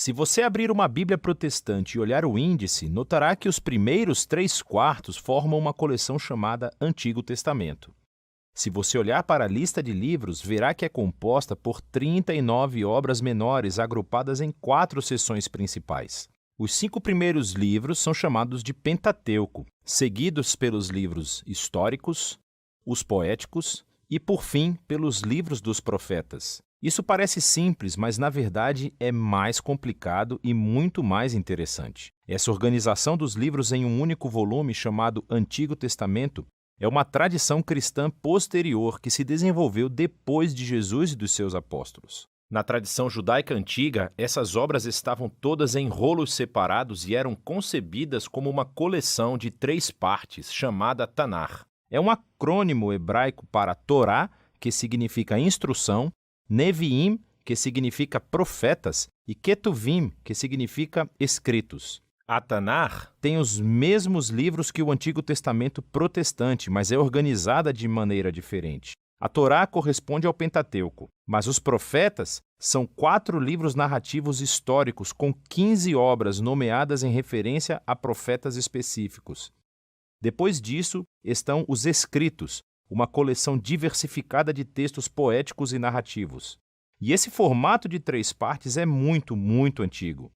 Se você abrir uma Bíblia protestante e olhar o índice, notará que os primeiros 3/4 formam uma coleção chamada Antigo Testamento. Se você olhar para a lista de livros, verá que é composta por 39 obras menores agrupadas em 4 seções principais. Os 5 primeiros livros são chamados de Pentateuco, seguidos pelos livros históricos, os poéticos e, por fim, pelos livros dos profetas. Isso parece simples, mas na verdade é mais complicado e muito mais interessante. Essa organização dos livros em um único volume, chamado Antigo Testamento, é uma tradição cristã posterior que se desenvolveu depois de Jesus e dos seus apóstolos. Na tradição judaica antiga, essas obras estavam todas em rolos separados e eram concebidas como uma coleção de 3 partes, chamada Tanar. É um acrônimo hebraico para Torá, que significa instrução, Neviim, que significa profetas, e Ketuvim, que significa escritos. A Tanar tem os mesmos livros que o Antigo Testamento protestante, mas é organizada de maneira diferente. A Torá corresponde ao Pentateuco, mas os profetas são 4 livros narrativos históricos com 15 obras nomeadas em referência a profetas específicos. Depois disso estão os escritos, uma coleção diversificada de textos poéticos e narrativos. E esse formato de 3 partes é muito antigo.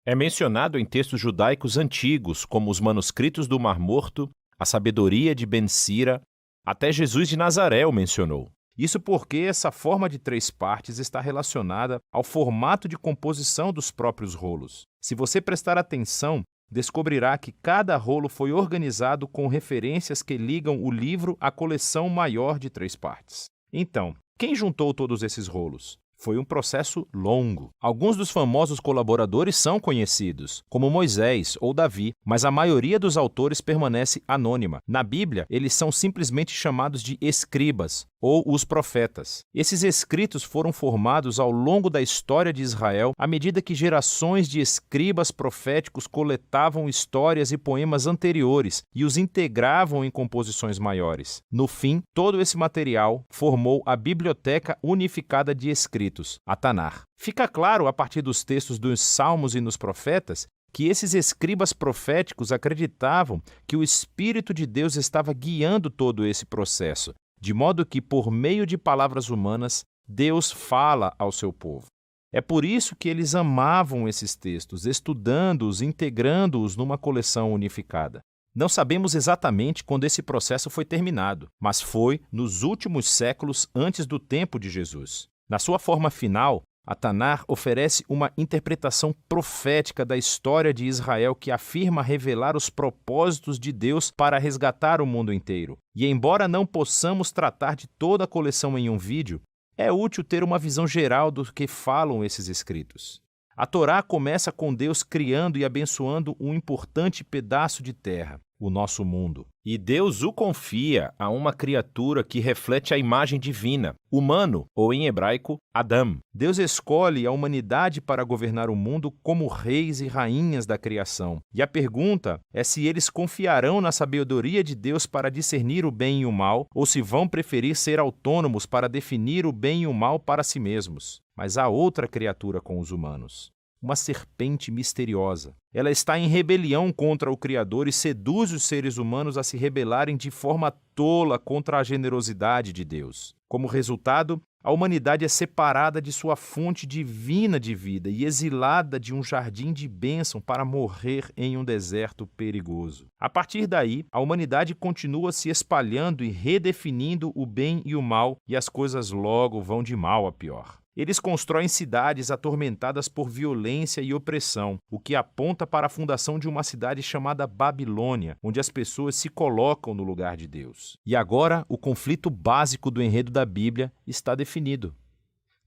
É mencionado em textos judaicos antigos, como os manuscritos do Mar Morto, a sabedoria de Ben-Sira, até Jesus de Nazaré o mencionou. Isso porque essa forma de 3 partes está relacionada ao formato de composição dos próprios rolos. Se você prestar atenção, descobrirá que cada rolo foi organizado com referências que ligam o livro à coleção maior de 3 partes. Então, quem juntou todos esses rolos? Foi um processo longo. Alguns dos famosos colaboradores são conhecidos, como Moisés ou Davi, mas a maioria dos autores permanece anônima. Na Bíblia, eles são simplesmente chamados de escribas, ou os profetas. Esses escritos foram formados ao longo da história de Israel à medida que gerações de escribas proféticos coletavam histórias e poemas anteriores e os integravam em composições maiores. No fim, todo esse material formou a Biblioteca Unificada de Escritos, a Tanar. Fica claro, a partir dos textos dos Salmos e nos Profetas, que esses escribas proféticos acreditavam que o Espírito de Deus estava guiando todo esse processo, de modo que, por meio de palavras humanas, Deus fala ao seu povo. É por isso que eles amavam esses textos, estudando-os, integrando-os numa coleção unificada. Não sabemos exatamente quando esse processo foi terminado, mas foi nos últimos séculos antes do tempo de Jesus. Na sua forma final, a Tanar oferece uma interpretação profética da história de Israel que afirma revelar os propósitos de Deus para resgatar o mundo inteiro. E embora não possamos tratar de toda a coleção em um vídeo, é útil ter uma visão geral do que falam esses escritos. A Torá começa com Deus criando e abençoando um importante pedaço de terra, o nosso mundo. E Deus o confia a uma criatura que reflete a imagem divina, humano, ou em hebraico, Adam. Deus escolhe a humanidade para governar o mundo como reis e rainhas da criação. E a pergunta é se eles confiarão na sabedoria de Deus para discernir o bem e o mal, ou se vão preferir ser autônomos para definir o bem e o mal para si mesmos. Mas há outra criatura com os humanos. Uma serpente misteriosa. Ela está em rebelião contra o Criador e seduz os seres humanos a se rebelarem de forma tola contra a generosidade de Deus. Como resultado, a humanidade é separada de sua fonte divina de vida e exilada de um jardim de bênção para morrer em um deserto perigoso. A partir daí, a humanidade continua se espalhando e redefinindo o bem e o mal, e as coisas logo vão de mal a pior. Eles constroem cidades atormentadas por violência e opressão, o que aponta para a fundação de uma cidade chamada Babilônia, onde as pessoas se colocam no lugar de Deus. E agora, o conflito básico do enredo da Bíblia está definido.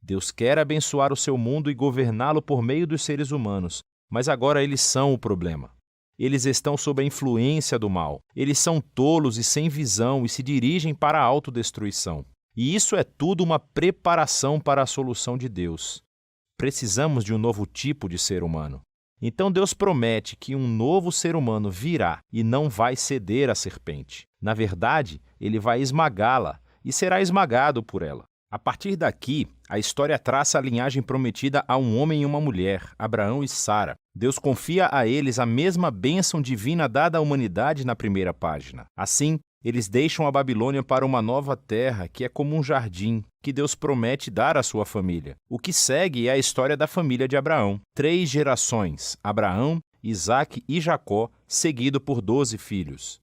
Deus quer abençoar o seu mundo e governá-lo por meio dos seres humanos, mas agora eles são o problema. Eles estão sob a influência do mal. Eles são tolos e sem visão e se dirigem para a autodestruição. E isso é tudo uma preparação para a solução de Deus. Precisamos de um novo tipo de ser humano. Então Deus promete que um novo ser humano virá e não vai ceder à serpente. Na verdade, ele vai esmagá-la e será esmagado por ela. A partir daqui, A história traça a linhagem prometida a um homem e uma mulher, Abraão e Sara. Deus confia a eles a mesma bênção divina dada à humanidade na primeira página. Assim, eles deixam a Babilônia para uma nova terra, que é como um jardim, que Deus promete dar à sua família. O que segue é a história da família de Abraão. 3 gerações, Abraão, Isaque e Jacó, seguido por 12 filhos.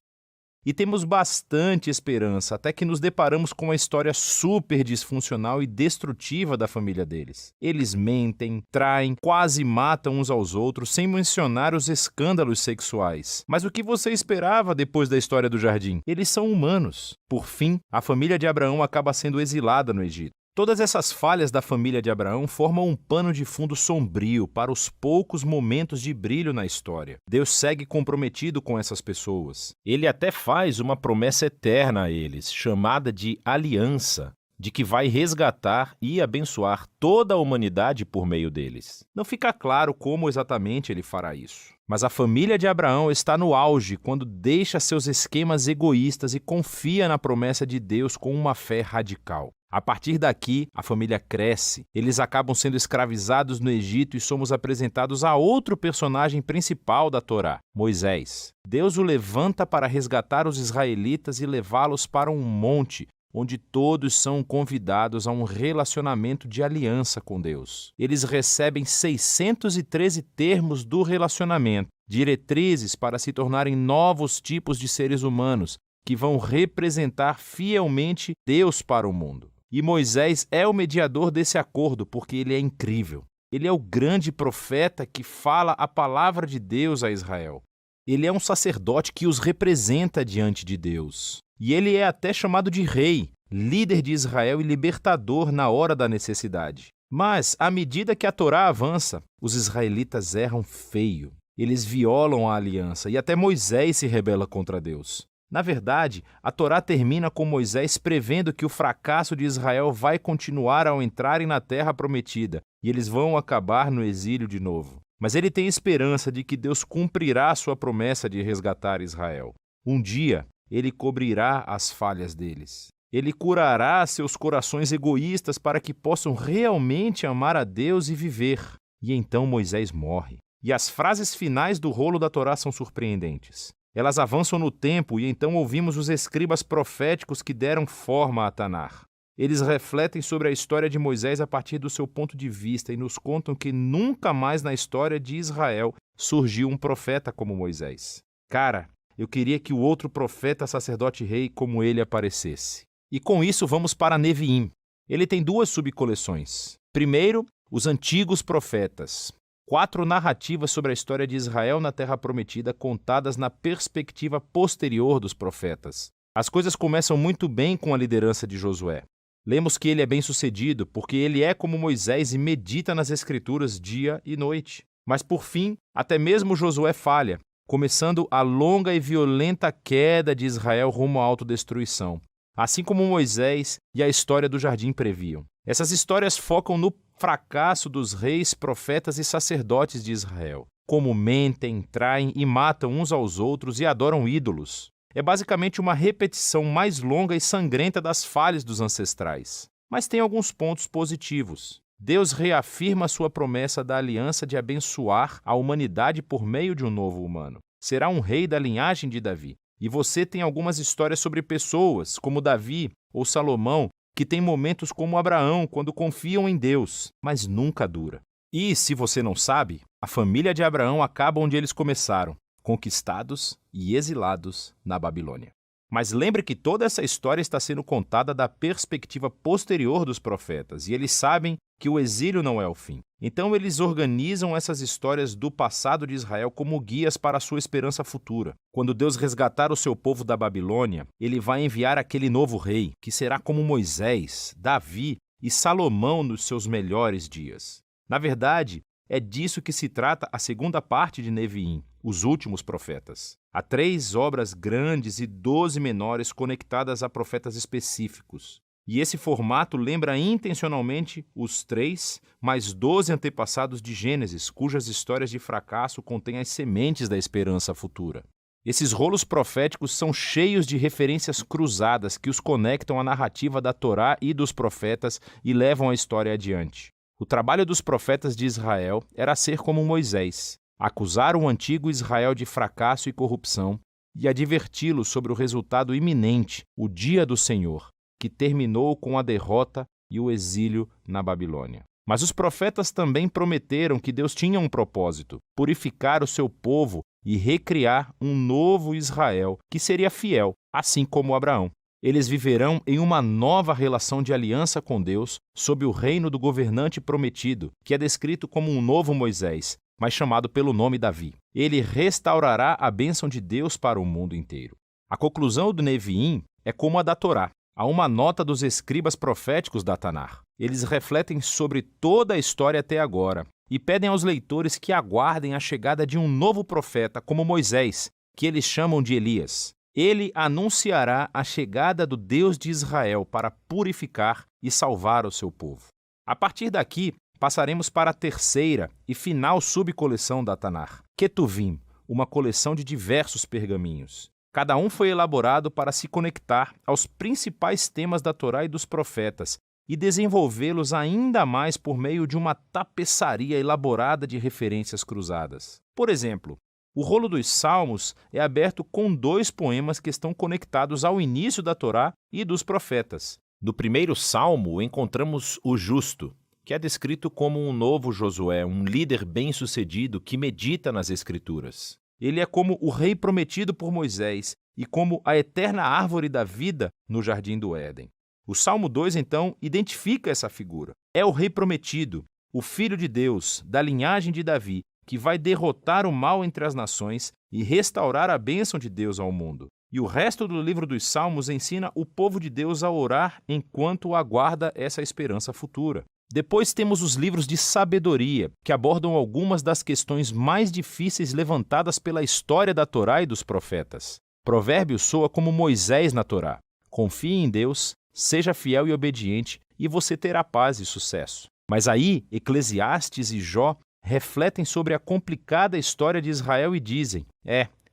E temos bastante esperança, até que nos deparamos com uma história super disfuncional e destrutiva da família deles. Eles mentem, traem, quase matam uns aos outros, sem mencionar os escândalos sexuais. Mas o que você esperava depois da história do jardim? Eles são humanos. Por fim, a família de Abraão acaba sendo exilada no Egito. Todas essas falhas da família de Abraão formam um pano de fundo sombrio para os poucos momentos de brilho na história. Deus segue comprometido com essas pessoas. Ele até faz uma promessa eterna a eles, chamada de aliança, de que vai resgatar e abençoar toda a humanidade por meio deles. Não fica claro como exatamente ele fará isso. Mas a família de Abraão está no auge quando deixa seus esquemas egoístas e confia na promessa de Deus com uma fé radical. A partir daqui, a família cresce, eles acabam sendo escravizados no Egito e somos apresentados a outro personagem principal da Torá, Moisés. Deus o levanta para resgatar os israelitas e levá-los para um monte, onde todos são convidados a um relacionamento de aliança com Deus. Eles recebem 613 termos do relacionamento, diretrizes para se tornarem novos tipos de seres humanos, que vão representar fielmente Deus para o mundo. E Moisés é o mediador desse acordo, porque ele é incrível. Ele é o grande profeta que fala a palavra de Deus a Israel. Ele é um sacerdote que os representa diante de Deus. E ele é até chamado de rei, líder de Israel e libertador na hora da necessidade. Mas, à medida que a Torá avança, os israelitas erram feio. Eles violam a aliança e até Moisés se rebela contra Deus. Na verdade, a Torá termina com Moisés prevendo que o fracasso de Israel vai continuar ao entrarem na terra prometida e eles vão acabar no exílio de novo. Mas ele tem esperança de que Deus cumprirá sua promessa de resgatar Israel. Um dia, ele cobrirá as falhas deles. Ele curará seus corações egoístas para que possam realmente amar a Deus e viver. E então Moisés morre. E as frases finais do rolo da Torá são surpreendentes. Elas avançam no tempo e então ouvimos os escribas proféticos que deram forma a Tanar. Eles refletem sobre a história de Moisés a partir do seu ponto de vista e nos contam que nunca mais na história de Israel surgiu um profeta como Moisés. Cara, eu queria que o outro profeta sacerdote rei como ele aparecesse. E com isso vamos para Neviim. Ele tem 2 subcoleções. Primeiro, os antigos profetas. 4 narrativas sobre a história de Israel na Terra Prometida contadas na perspectiva posterior dos profetas. As coisas começam muito bem com a liderança de Josué. Lemos que ele é bem-sucedido porque ele é como Moisés e medita nas Escrituras dia e noite. Mas por fim, até mesmo Josué falha, começando a longa e violenta queda de Israel rumo à autodestruição, assim como Moisés e a história do jardim previam. Essas histórias focam no fracasso dos reis, profetas e sacerdotes de Israel, como mentem, traem e matam uns aos outros e adoram ídolos. É basicamente uma repetição mais longa e sangrenta das falhas dos ancestrais. Mas tem alguns pontos positivos. Deus reafirma sua promessa da aliança de abençoar a humanidade por meio de um novo humano. Será um rei da linhagem de Davi. E você tem algumas histórias sobre pessoas, como Davi ou Salomão, que têm momentos como Abraão, quando confiam em Deus, mas nunca dura. E, se você não sabe, a família de Abraão acaba onde eles começaram, conquistados e exilados na Babilônia. Mas lembre que toda essa história está sendo contada da perspectiva posterior dos profetas, e eles sabem que o exílio não é o fim. Então eles organizam essas histórias do passado de Israel como guias para a sua esperança futura. Quando Deus resgatar o seu povo da Babilônia, ele vai enviar aquele novo rei, que será como Moisés, Davi e Salomão nos seus melhores dias. Na verdade, é disso que se trata a segunda parte de Neviim, os últimos profetas. Há 3 obras grandes e 12 menores conectadas a profetas específicos. E esse formato lembra intencionalmente os 3 mais 12 antepassados de Gênesis, cujas histórias de fracasso contêm as sementes da esperança futura. Esses rolos proféticos são cheios de referências cruzadas que os conectam à narrativa da Torá e dos profetas e levam a história adiante. O trabalho dos profetas de Israel era ser como Moisés, acusar o antigo Israel de fracasso e corrupção e adverti-lo sobre o resultado iminente, o dia do Senhor, que terminou com a derrota e o exílio na Babilônia. Mas os profetas também prometeram que Deus tinha um propósito: purificar o seu povo e recriar um novo Israel que seria fiel, assim como Abraão. Eles viverão em uma nova relação de aliança com Deus, sob o reino do governante prometido, que é descrito como um novo Moisés, mas chamado pelo nome Davi. Ele restaurará a bênção de Deus para o mundo inteiro. A conclusão do Neviim é como a da Torá. Há uma nota dos escribas proféticos da Tanar. Eles refletem sobre toda a história até agora e pedem aos leitores que aguardem a chegada de um novo profeta, como Moisés, que eles chamam de Elias. Ele anunciará a chegada do Deus de Israel para purificar e salvar o seu povo. A partir daqui, passaremos para a terceira e final subcoleção da Tanar, Ketuvim, uma coleção de diversos pergaminhos. Cada um foi elaborado para se conectar aos principais temas da Torá e dos profetas e desenvolvê-los ainda mais por meio de uma tapeçaria elaborada de referências cruzadas. Por exemplo, o rolo dos Salmos é aberto com 2 poemas que estão conectados ao início da Torá e dos profetas. No primeiro salmo, encontramos o justo, que é descrito como um novo Josué, um líder bem-sucedido que medita nas Escrituras. Ele é como o rei prometido por Moisés e como a eterna árvore da vida no Jardim do Éden. O Salmo 2, então, identifica essa figura. É o rei prometido, o filho de Deus, da linhagem de Davi, que vai derrotar o mal entre as nações e restaurar a bênção de Deus ao mundo. E o resto do livro dos Salmos ensina o povo de Deus a orar enquanto aguarda essa esperança futura. Depois temos os livros de sabedoria, que abordam algumas das questões mais difíceis levantadas pela história da Torá e dos profetas. Provérbios soa como Moisés na Torá. Confie em Deus, seja fiel e obediente, e você terá paz e sucesso. Mas aí, Eclesiastes e Jó refletem sobre a complicada história de Israel e dizem: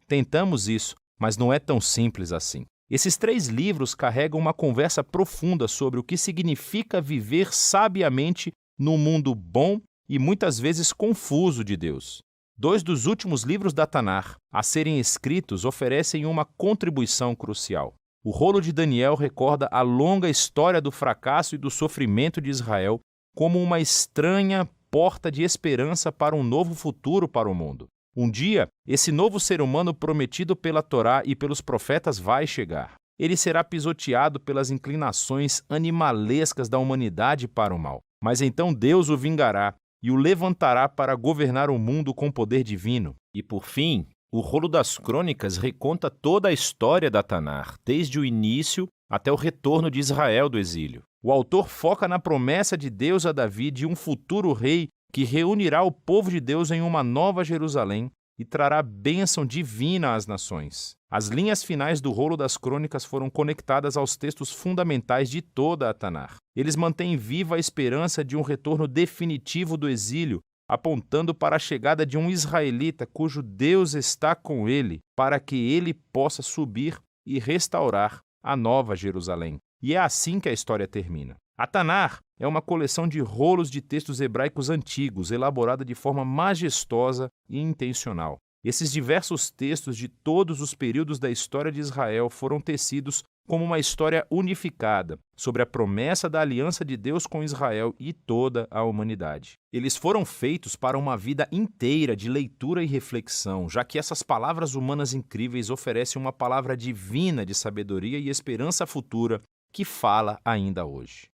tentamos isso, mas não é tão simples assim. Esses 3 livros carregam uma conversa profunda sobre o que significa viver sabiamente num mundo bom e muitas vezes confuso de Deus. 2 dos últimos livros da Tanar a serem escritos oferecem uma contribuição crucial. O rolo de Daniel recorda a longa história do fracasso e do sofrimento de Israel como uma estranha porta de esperança para um novo futuro para o mundo. Um dia, esse novo ser humano prometido pela Torá e pelos profetas vai chegar. Ele será pisoteado pelas inclinações animalescas da humanidade para o mal. Mas então Deus o vingará e o levantará para governar o mundo com poder divino. E por fim, o rolo das crônicas reconta toda a história da Tanar, desde o início até o retorno de Israel do exílio. O autor foca na promessa de Deus a Davi de um futuro rei que reunirá o povo de Deus em uma nova Jerusalém e trará bênção divina às nações. As linhas finais do rolo das crônicas foram conectadas aos textos fundamentais de toda a Tanar. Eles mantêm viva a esperança de um retorno definitivo do exílio, apontando para a chegada de um israelita cujo Deus está com ele, para que ele possa subir e restaurar a nova Jerusalém. E é assim que a história termina. A Tanar é uma coleção de rolos de textos hebraicos antigos, elaborada de forma majestosa e intencional. Esses diversos textos de todos os períodos da história de Israel foram tecidos como uma história unificada sobre a promessa da aliança de Deus com Israel e toda a humanidade. Eles foram feitos para uma vida inteira de leitura e reflexão, já que essas palavras humanas incríveis oferecem uma palavra divina de sabedoria e esperança futura que fala ainda hoje.